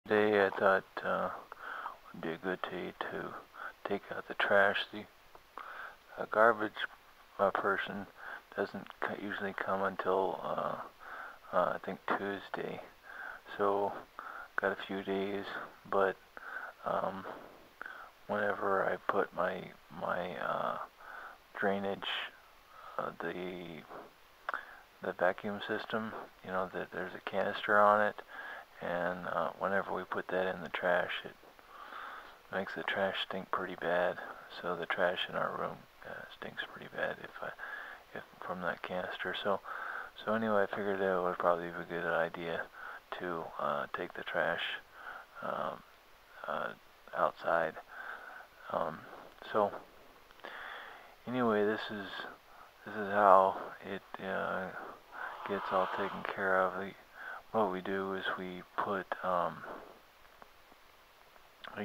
Today I thought would be a good day to take out the trash. The garbage person doesn't usually come until I think Tuesday, so got a few days. But um, whenever I put my drainage, the vacuum system, that there's a canister on it, and whenever we put that in the trash, it makes the trash stink pretty bad. So the trash in our room stinks pretty bad if from that canister. So anyway, I figured it would probably be a good idea to take the trash um, uh, outside. Um, so anyway, this is how it gets all taken care of. What we do is we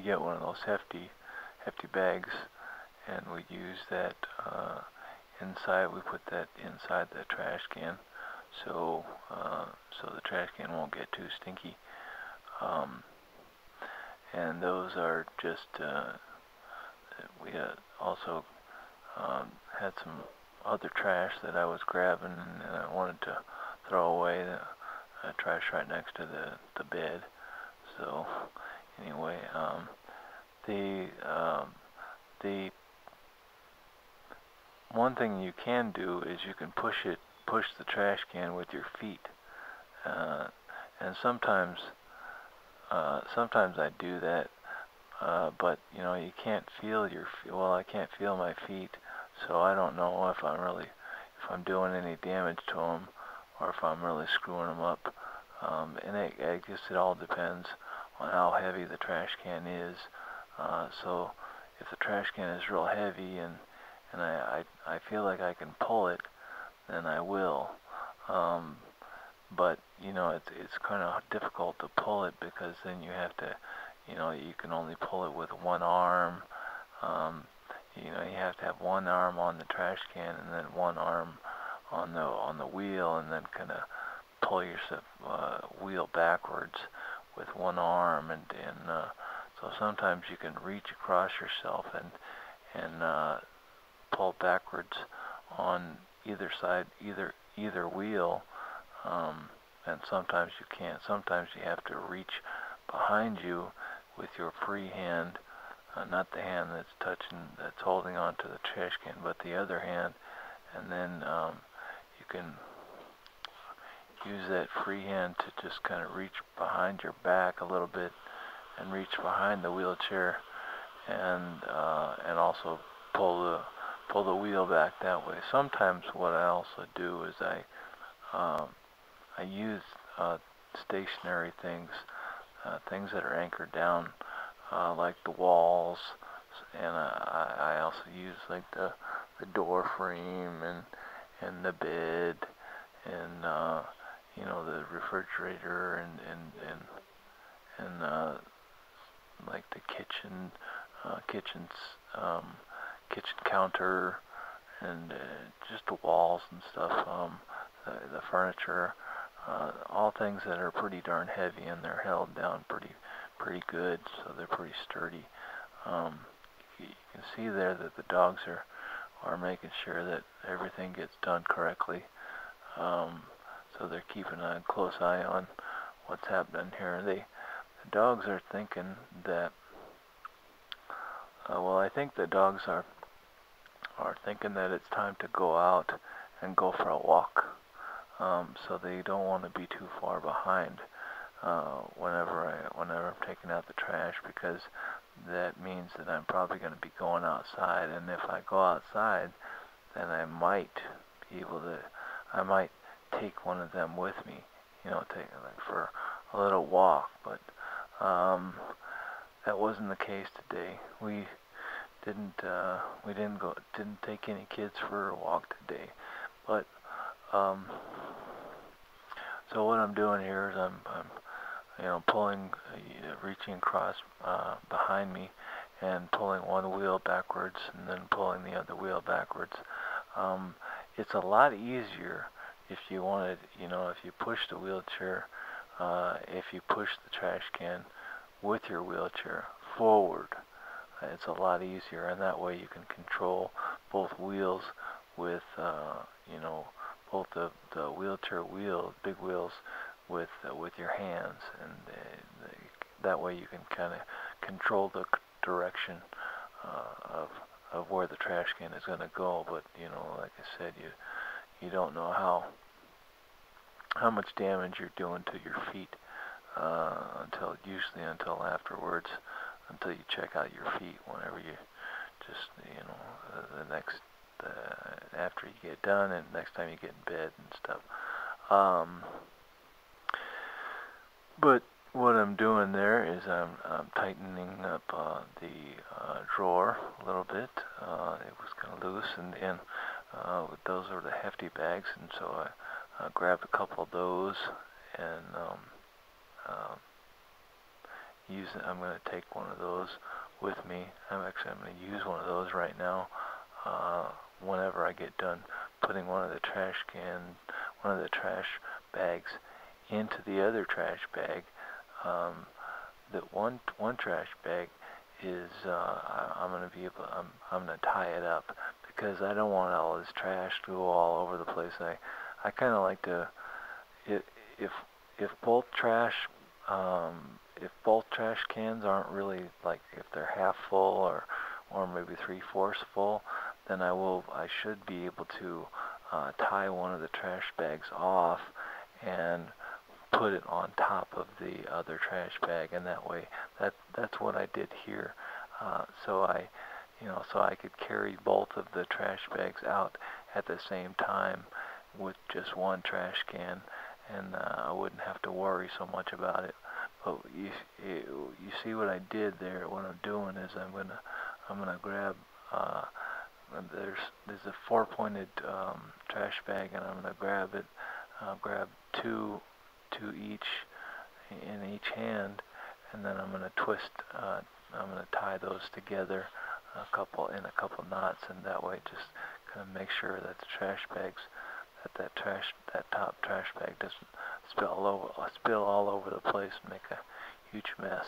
get one of those hefty bags, and we use that inside. We put that inside the trash can, so so the trash can won't get too stinky. Um, and those are just we also had some other trash that I was grabbing, and I wanted to throw away. The trash right next to the bed. So anyway, the the one thing you can do is you can push the trash can with your feet, uh, and sometimes I do that, but you can't feel well, I can't feel my feet, so I don't know if I'm doing any damage to them or if I'm really screwing them up. And I guess it all depends on how heavy the trash can is. So if the trash can is real heavy and I feel like I can pull it, then I will. Um, but it's kind of difficult to pull it because then you have to, you can only pull it with one arm. Um, you have to have one arm on the trash can and then one arm on the wheel, and then kind of pull yourself wheel backwards with one arm, and so sometimes you can reach across yourself and pull backwards on either side, either wheel, and sometimes you can't. Sometimes you have to reach behind you with your free hand, not the hand that's holding onto the trash can, but the other hand, and then you can use that free hand to just kind of reach behind your back a little bit and reach behind the wheelchair, and also pull the wheel back that way. Sometimes what I also do is I use stationary things, things that are anchored down, like the walls, and I also use like the door frame and the bed and the refrigerator and like the um, kitchen counter and just the walls and stuff, the furniture, all things that are pretty darn heavy, and they're held down pretty good, so they're pretty sturdy. Um, you can see there that the dogs are making sure that everything gets done correctly. So they're keeping a close eye on what's happening here. The dogs are thinking that, well, I think the dogs are thinking that it's time to go out and go for a walk. So they don't want to be too far behind whenever I'm taking out the trash, because that means that I'm probably going to be going outside, and if I go outside, then I might take one of them with me, take like for a little walk. But that wasn't the case today. We didn't take any kids for a walk today. But um, so what I'm doing here is I'm pulling, reaching across behind me and pulling one wheel backwards and then pulling the other wheel backwards. It's a lot easier if you wanted, if you push the wheelchair, if you push the trash can with your wheelchair forward. It's a lot easier, and that way you can control both wheels with, both the wheelchair wheel, big wheels, with your hands, and that way you can kind of control the direction of where the trash can is going to go. But like I said, you don't know how much damage you're doing to your feet until afterwards, until you check out your feet. Whenever you just the next after you get done and next time you get in bed and stuff. But what I'm doing there is I'm tightening up the drawer a little bit. It was kind of loose, and those are the hefty bags, and so I grabbed a couple of those, and I'm going to take one of those with me. I'm going to use one of those right now. Whenever I get done putting one of the trash bags into the other trash bag, that one trash bag is I'm going to tie it up, because I don't want all this trash to go all over the place. I kind of like to, if both trash cans aren't really, like, if they're half full or maybe 3/4 full, then I should be able to tie one of the trash bags off and put it on top of the other trash bag, and that way that's what I did here. So I could carry both of the trash bags out at the same time with just one trash can, and I wouldn't have to worry so much about it. But you see what I did there. What I'm doing is I'm gonna grab there's a 4-pointed trash bag, and I'm gonna grab it. Grab two each in each hand, and then I'm gonna twist. I'm gonna tie those together a couple knots, and that way just kind of make sure that the trash bags, that top trash bag doesn't spill all over the place and make a huge mess.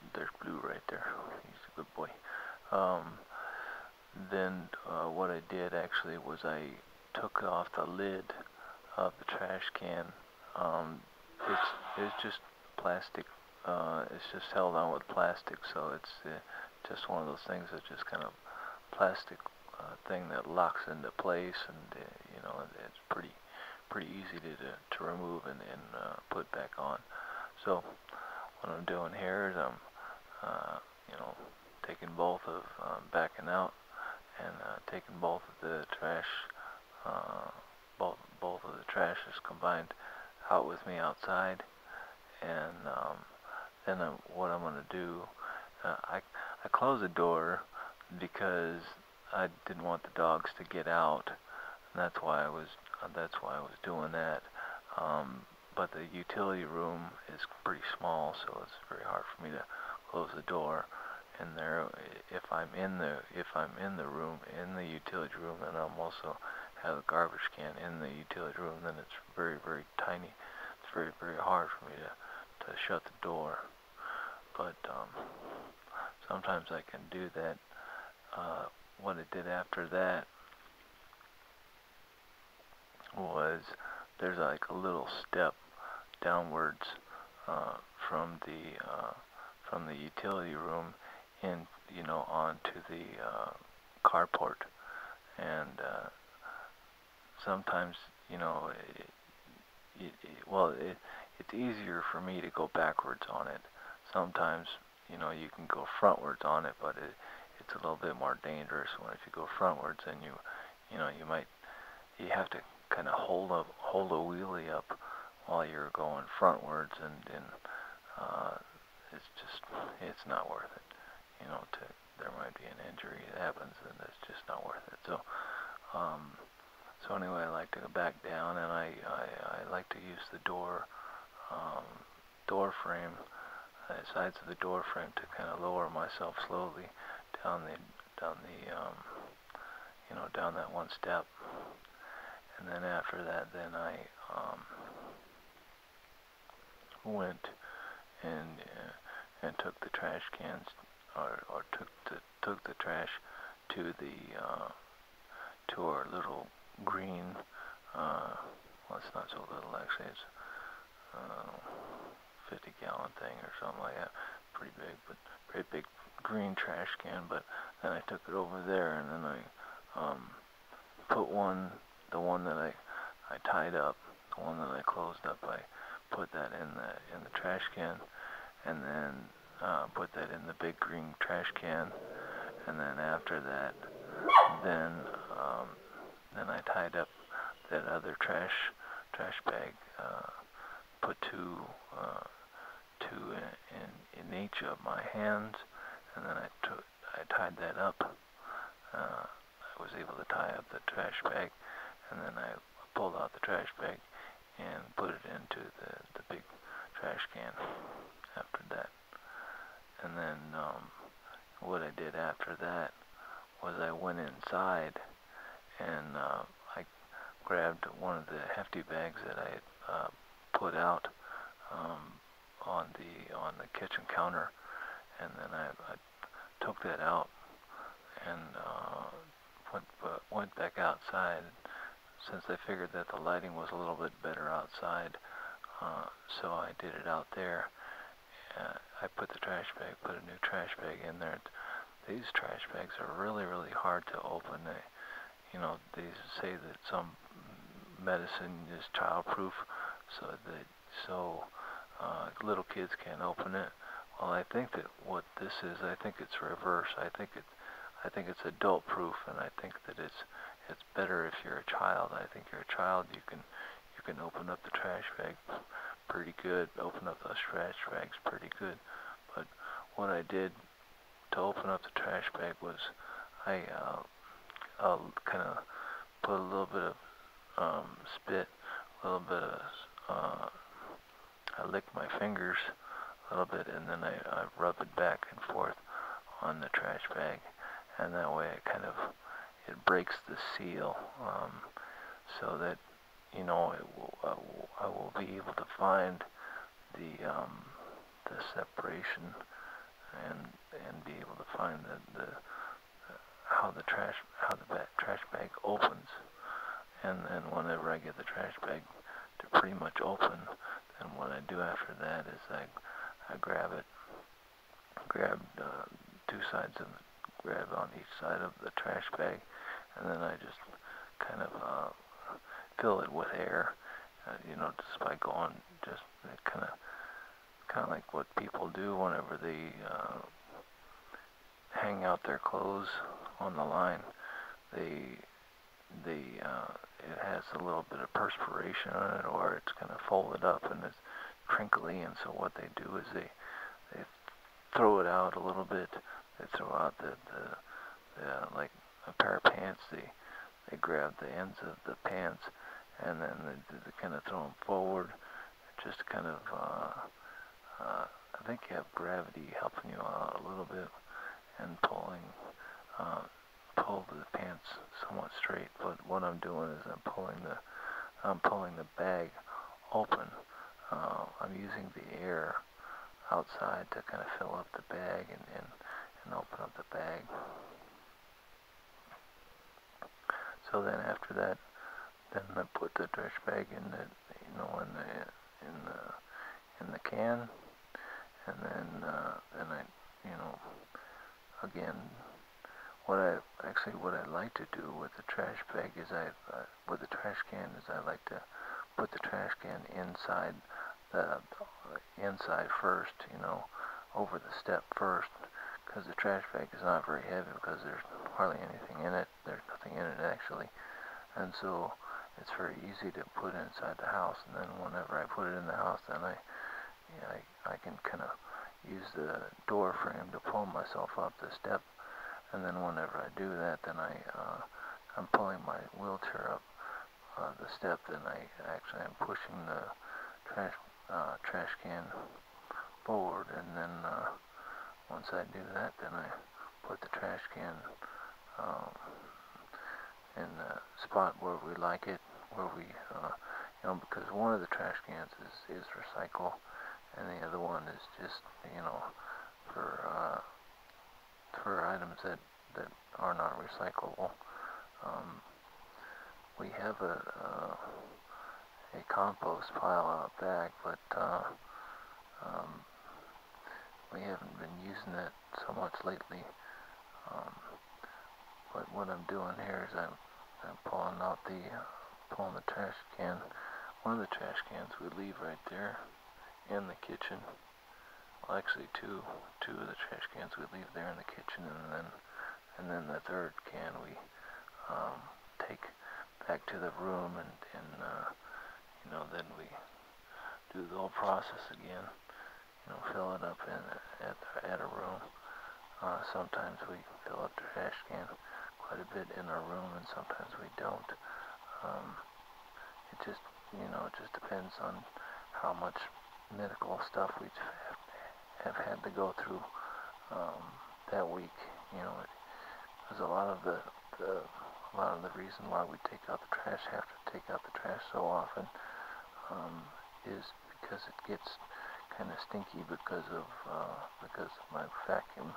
There's Blue right there. He's a good boy. Then what I did actually was I took off the lid of the trash can. It's just plastic. It's just held on with plastic, so it's just one of those things that's just kind of plastic thing that locks into place, and it's pretty easy to remove and put back on. So what I'm doing here is I'm taking both of backing out and taking both of the trash both of the trash is combined out with me outside, and then what I'm going to do, I closed the door because I didn't want the dogs to get out, and that's why I was doing that. But the utility room is pretty small, so it's very hard for me to close the door. And there, if I'm in the room, in the utility room, and I'm also have a garbage can in the utility room, then it's very, very tiny. It's very, very hard for me to shut the door. But sometimes I can do that. What I did after that was there's like a little step downwards from the utility room in onto the carport, and sometimes it's easier for me to go backwards on it. Sometimes you can go frontwards on it, but it's a little bit more dangerous when if you go frontwards, and you have to kind of hold a wheelie up while you're going frontwards, and it's not worth it. There might be an injury that happens, and it's just not worth it. So anyway, I like to go back down, and I like to use the door frame, sides of the door frame, to kind of lower myself slowly down that one step. And then after that, then I went and took the trash cans, or took the trash to to our little green. Well, it's not so little actually. It's 50-gallon thing or something like that. Pretty big, but pretty big green trash can. But then I took it over there, and then I put the one that I tied up, the one that I closed up. I put that in the trash can, and then put that in the big green trash can. And then after that, then I tied up that other trash bag. Put two in each of my hands, and then I tied that up. I was able to tie up the trash bag, and then I pulled out the trash bag and put it into the big trash can after that. And then what I did after that was I went inside, and I grabbed one of the hefty bags that I had put out on the kitchen counter, and then I took that out and went back outside. Since I figured that the lighting was a little bit better outside, so I did it out there. I put the trash bag, put a new trash bag in there. These trash bags are really, really hard to open. They say that some medicine is childproof, so little kids can't open it. Well, I think that what this is, I think it's reverse. I think it's adult proof, and I think that it's better if you're a child. I think you're a child, you can open up the trash bag pretty good, open up those trash bags pretty good. But what I did to open up the trash bag was I kind of put a little bit of spit, a little bit of I licked my fingers a little bit, and then I rub it back and forth on the trash bag, and that way it breaks the seal, so that I will be able to find the separation and be able to find how the trash bag opens. And then whenever I get the trash bag to pretty much open, then what I do after that is I grab two sides of grab on each side of the trash bag, and then I just kind of fill it with air, just by going, just kind of like what people do whenever they hang out their clothes on the line. It has a little bit of perspiration on it, or it's kind of folded up and it's crinkly, and so what they do is they throw it out a little bit. They throw out the like a pair of pants. They grab the ends of the pants, and then they kind of throw them forward, just kind of. I think you have gravity helping you out a little bit and pull the pants somewhat straight. But what I'm doing is I'm pulling the bag open. I'm using the air outside to kind of fill up the bag and open up the bag. So then after that, then I put the trash bag in the can, and then I again, what I like to do with the trash bag is with the trash can is I like to put the trash can inside first, over the step first, because the trash bag is not very heavy, because there's hardly anything in it. There's nothing in it actually, and so it's very easy to put inside the house. And then whenever I put it in the house, then I can kind of use the door frame to pull myself up the step. And then whenever I do that, then I'm pulling my wheelchair up the step. Then I'm pushing the trash can forward, and then once I do that, then I put the trash can in the spot where we like it, where we, because one of the trash cans is recycle, and the other one is just, for items that are not recyclable. Um, we have a compost pile out back, but um, we haven't been using that so much lately. Um, but what I'm doing here is I'm pulling the trash can. One of the trash cans we leave right there in the kitchen. Well, actually, two of the trash cans we leave there in the kitchen, and then the third can we take back to the room, and then we do the whole process again. Fill it up at a room. Sometimes we fill up the trash can quite a bit in our room, and sometimes we don't. Um, it just depends on how much medical stuff we have had to go through that week. Because a lot of the reason why we have to take out the trash so often, is because it gets kind of stinky because of my vacuum